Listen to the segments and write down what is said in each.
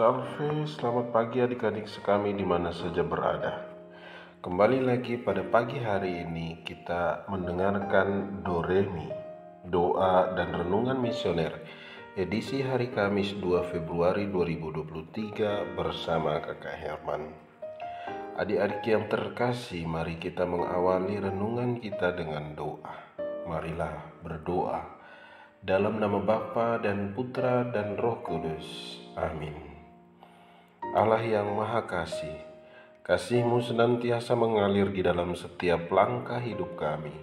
Salve, selamat pagi adik-adik sekami di mana saja berada. Kembali lagi pada pagi hari ini kita mendengarkan Doremi, doa dan renungan misioner, edisi hari Kamis 2 Februari 2023 bersama Kakak Herman. Adik-adik yang terkasih, mari kita mengawali renungan kita dengan doa. Marilah berdoa. Dalam nama Bapa dan Putra dan Roh Kudus. Amin. Allah yang Maha Kasih, kasih-Mu senantiasa mengalir di dalam setiap langkah hidup kami.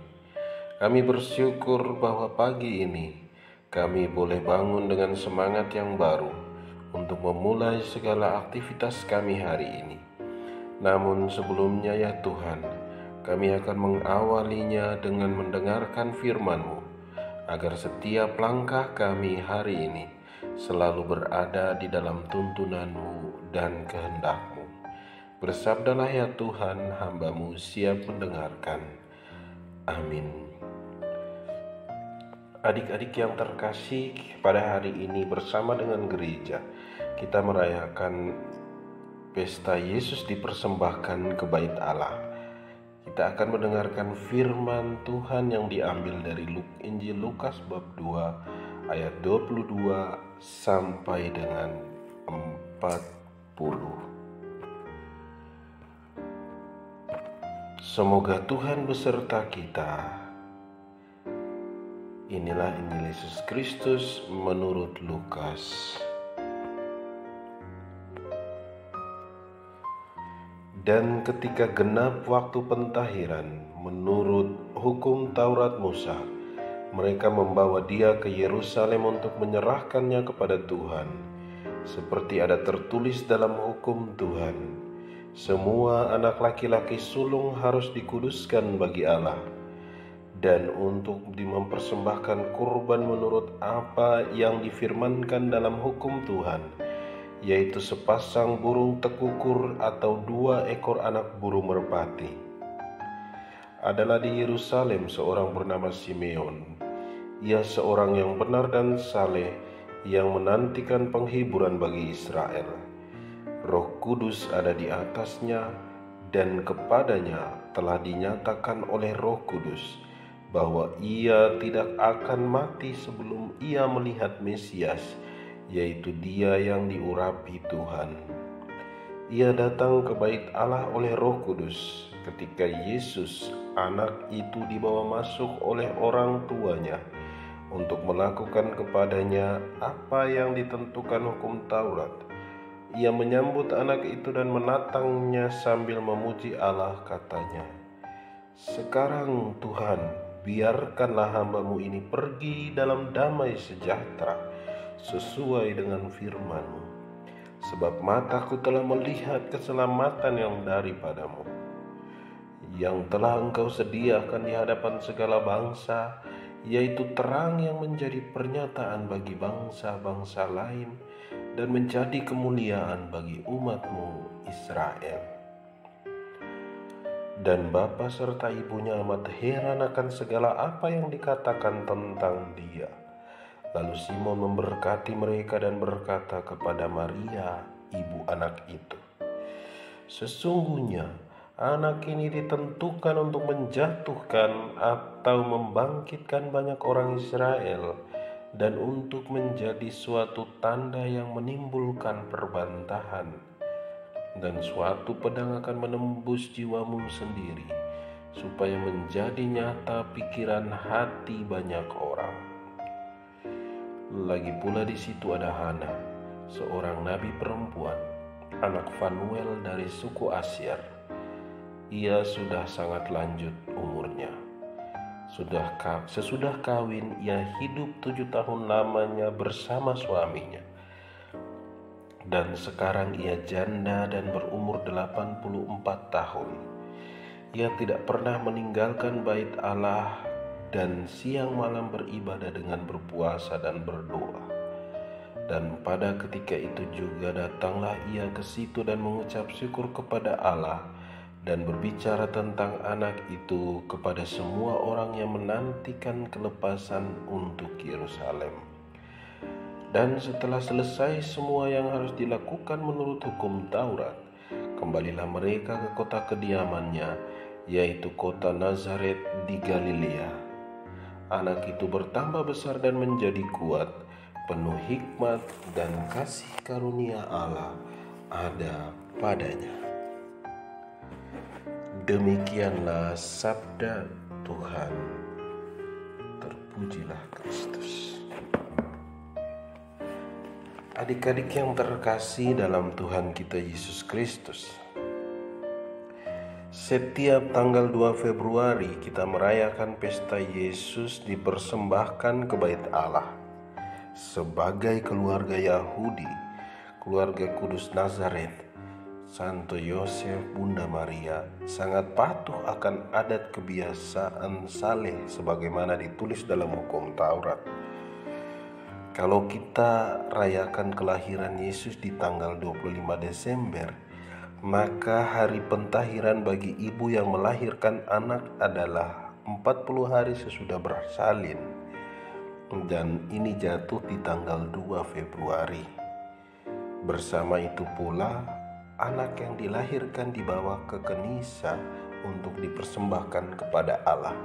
Kami bersyukur bahwa pagi ini kami boleh bangun dengan semangat yang baru untuk memulai segala aktivitas kami hari ini. Namun sebelumnya ya Tuhan, kami akan mengawalinya dengan mendengarkan firman-Mu, agar setiap langkah kami hari ini selalu berada di dalam tuntunan-Mu dan kehendak-Mu. Bersabdalah ya Tuhan, hamba-Mu siap mendengarkan. Amin. Adik-adik yang terkasih, pada hari ini bersama dengan gereja, kita merayakan pesta Yesus dipersembahkan ke bait Allah. Kita akan mendengarkan firman Tuhan yang diambil dari Injil Lukas bab 2 ayat 22 sampai dengan 40. Semoga Tuhan beserta kita. Inilah Injil Yesus Kristus menurut Lukas. Dan ketika genap waktu pentahiran menurut hukum Taurat Musa, mereka membawa dia ke Yerusalem untuk menyerahkannya kepada Tuhan, seperti ada tertulis dalam hukum Tuhan. Semua anak laki-laki sulung harus dikuduskan bagi Allah, dan untuk mempersembahkan kurban menurut apa yang difirmankan dalam hukum Tuhan, yaitu sepasang burung tekukur atau 2 ekor anak burung merpati. Adalah di Yerusalem seorang bernama Simeon. Ia seorang yang benar dan saleh, yang menantikan penghiburan bagi Israel. Roh Kudus ada di atasnya, dan kepadanya telah dinyatakan oleh Roh Kudus bahwa ia tidak akan mati sebelum ia melihat Mesias, yaitu Dia yang diurapi Tuhan. Ia datang ke bait Allah oleh Roh Kudus ketika Yesus, anak itu, dibawa masuk oleh orang tuanya untuk melakukan kepadanya apa yang ditentukan hukum Taurat. Ia menyambut anak itu dan menatangnya sambil memuji Allah, katanya, "Sekarang Tuhan, biarkanlah hamba-Mu ini pergi dalam damai sejahtera, sesuai dengan firman-Mu. Sebab mataku telah melihat keselamatan yang daripada-Mu, yang telah Engkau sediakan di hadapan segala bangsa, yaitu terang yang menjadi pernyataan bagi bangsa-bangsa lain dan menjadi kemuliaan bagi umat-Mu Israel." Dan bapa serta ibunya amat heran akan segala apa yang dikatakan tentang dia. Lalu Simon memberkati mereka dan berkata kepada Maria, ibu anak itu, "Sesungguhnya anak ini ditentukan untuk menjatuhkan atau membangkitkan banyak orang Israel, dan untuk menjadi suatu tanda yang menimbulkan perbantahan. Dan suatu pedang akan menembus jiwamu sendiri, supaya menjadi nyata pikiran hati banyak orang." Lagi pula di situ ada Hana, seorang nabi perempuan, anak Fanuel dari suku Asyir. Ia sudah sangat lanjut umurnya. Sesudah kawin, ia hidup 7 tahun lamanya bersama suaminya. Dan sekarang ia janda dan berumur 84 tahun. Ia tidak pernah meninggalkan bait Allah dan siang malam beribadah dengan berpuasa dan berdoa. Dan pada ketika itu juga datanglah ia ke situ dan mengucap syukur kepada Allah dan berbicara tentang anak itu kepada semua orang yang menantikan kelepasan untuk Yerusalem. Dan setelah selesai semua yang harus dilakukan menurut hukum Taurat, kembalilah mereka ke kota kediamannya, yaitu kota Nazaret di Galilea. Anak itu bertambah besar dan menjadi kuat, penuh hikmat dan kasih karunia Allah ada padanya. Demikianlah sabda Tuhan. Terpujilah Kristus. Adik-adik yang terkasih dalam Tuhan kita Yesus Kristus, setiap tanggal 2 Februari kita merayakan pesta Yesus dipersembahkan ke Bait Allah. Sebagai keluarga Yahudi, keluarga kudus Nazaret, Santo Yosef, Bunda Maria sangat patuh akan adat kebiasaan saleh sebagaimana ditulis dalam hukum Taurat. Kalau kita rayakan kelahiran Yesus di tanggal 25 Desember, maka hari pentahiran bagi ibu yang melahirkan anak adalah 40 hari sesudah bersalin. Dan ini jatuh di tanggal 2 Februari. Bersama itu pula, anak yang dilahirkan dibawa ke Kenisa untuk dipersembahkan kepada Allah.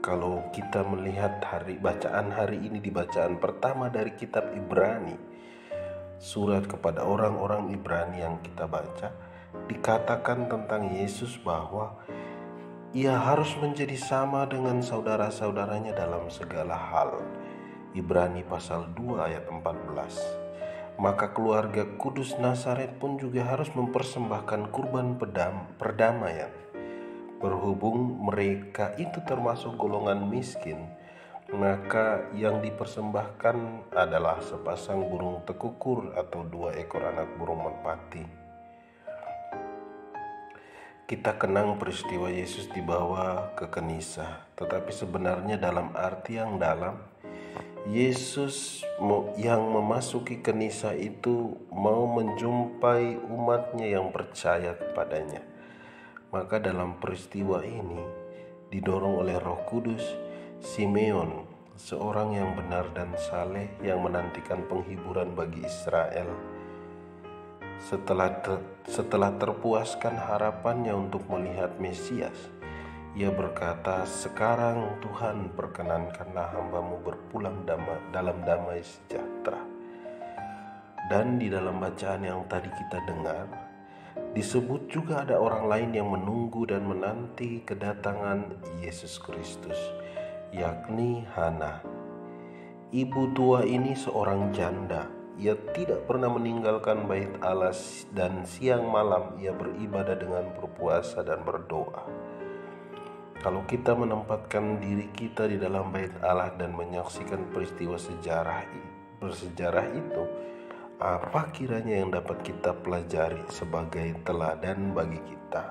Kalau kita melihat bacaan hari ini di bacaan pertama dari kitab Ibrani, surat kepada orang-orang Ibrani yang kita baca, dikatakan tentang Yesus bahwa ia harus menjadi sama dengan saudara-saudaranya dalam segala hal. Ibrani pasal 2 ayat 14. Maka keluarga kudus Nazaret pun juga harus mempersembahkan kurban perdamaian. Berhubung mereka itu termasuk golongan miskin, maka yang dipersembahkan adalah sepasang burung tekukur atau 2 ekor anak burung merpati. Kita kenang peristiwa Yesus dibawa ke Kenisa, tetapi sebenarnya dalam arti yang dalam, Yesus yang memasuki Kenisa itu mau menjumpai umatnya yang percaya kepadanya. Maka dalam peristiwa ini, didorong oleh Roh Kudus, Simeon, seorang yang benar dan saleh yang menantikan penghiburan bagi Israel, setelah terpuaskan harapannya untuk melihat Mesias, ia berkata, "Sekarang Tuhan, perkenankanlah hamba-Mu berpulang dalam damai sejahtera." Dan di dalam bacaan yang tadi kita dengar, disebut juga ada orang lain yang menunggu dan menanti kedatangan Yesus Kristus, yakni Hana. Ibu tua ini seorang janda. Ia tidak pernah meninggalkan bait Allah dan siang malam ia beribadah dengan berpuasa dan berdoa. Kalau kita menempatkan diri kita di dalam bait Allah dan menyaksikan peristiwa bersejarah itu, apa kiranya yang dapat kita pelajari sebagai teladan bagi kita?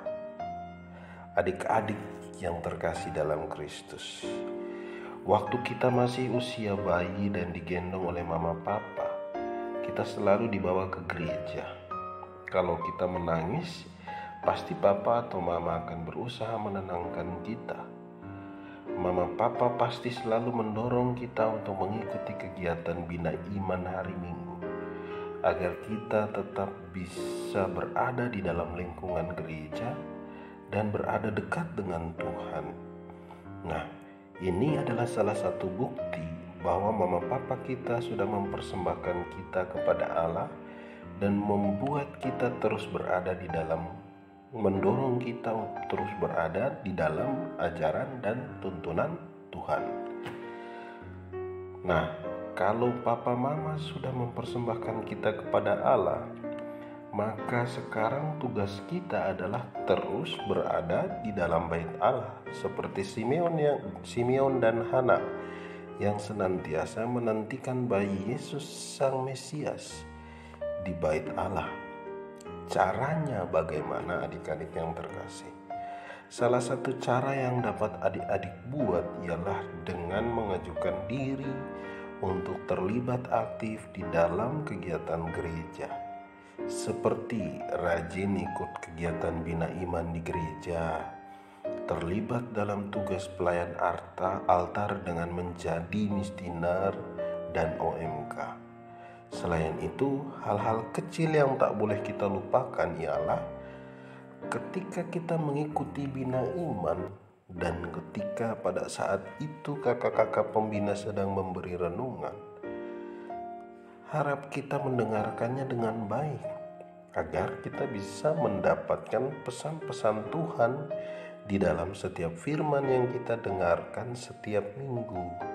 Adik-adik yang terkasih dalam Kristus, waktu kita masih usia bayi dan digendong oleh mama papa, kita selalu dibawa ke gereja. Kalau kita menangis, pasti papa atau mama akan berusaha menenangkan kita. Mama papa pasti selalu mendorong kita untuk mengikuti kegiatan Bina Iman hari Minggu, agar kita tetap bisa berada di dalam lingkungan gereja dan berada dekat dengan Tuhan. Nah, ini adalah salah satu bukti bahwa mama papa kita sudah mempersembahkan kita kepada Allah dan membuat kita terus berada di dalam, mendorong kita terus berada di dalam ajaran dan tuntunan Tuhan. Nah, kalau papa mama sudah mempersembahkan kita kepada Allah, maka sekarang tugas kita adalah terus berada di dalam bait Allah, seperti Simeon dan Hana yang senantiasa menantikan bayi Yesus Sang Mesias di bait Allah. Caranya bagaimana, adik-adik yang terkasih? Salah satu cara yang dapat adik-adik buat ialah dengan mengajukan diri untuk terlibat aktif di dalam kegiatan gereja, seperti rajin ikut kegiatan Bina Iman di gereja, terlibat dalam tugas pelayan altar dengan menjadi misdinar dan OMK. Selain itu, hal-hal kecil yang tak boleh kita lupakan ialah ketika kita mengikuti bina iman dan ketika pada saat itu kakak-kakak pembina sedang memberi renungan, harap kita mendengarkannya dengan baik agar kita bisa mendapatkan pesan-pesan Tuhan di dalam setiap firman yang kita dengarkan setiap minggu.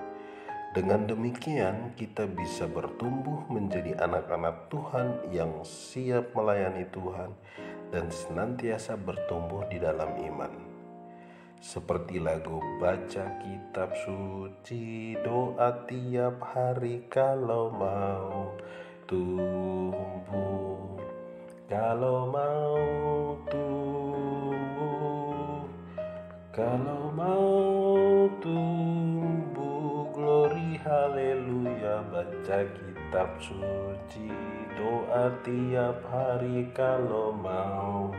Dengan demikian, kita bisa bertumbuh menjadi anak-anak Tuhan yang siap melayani Tuhan dan senantiasa bertumbuh di dalam iman. Seperti lagu baca kitab suci, doa tiap hari kalau mau tumbuh, kalau mau tumbuh, kalau mau tumbuh, glory haleluya, baca kitab suci, doa tiap hari kalau mau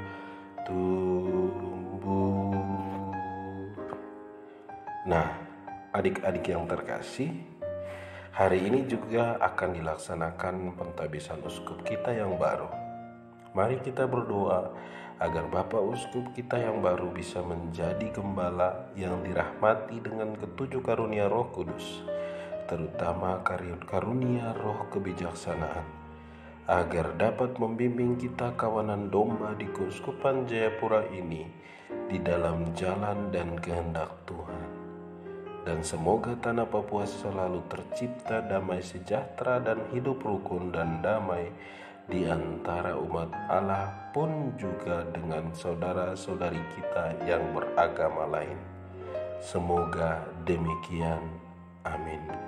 tumbuh. Nah, adik-adik yang terkasih, hari ini juga akan dilaksanakan pentabisan uskup kita yang baru. Mari kita berdoa agar Bapak Uskup kita yang baru bisa menjadi gembala yang dirahmati dengan ketujuh karunia Roh Kudus, terutama karunia Roh kebijaksanaan, agar dapat membimbing kita kawanan domba di Keuskupan Jayapura ini di dalam jalan dan kehendak Tuhan. Dan semoga tanah Papua selalu tercipta damai sejahtera dan hidup rukun dan damai di antara umat Allah pun juga dengan saudara-saudari kita yang beragama lain. Semoga demikian. Amin.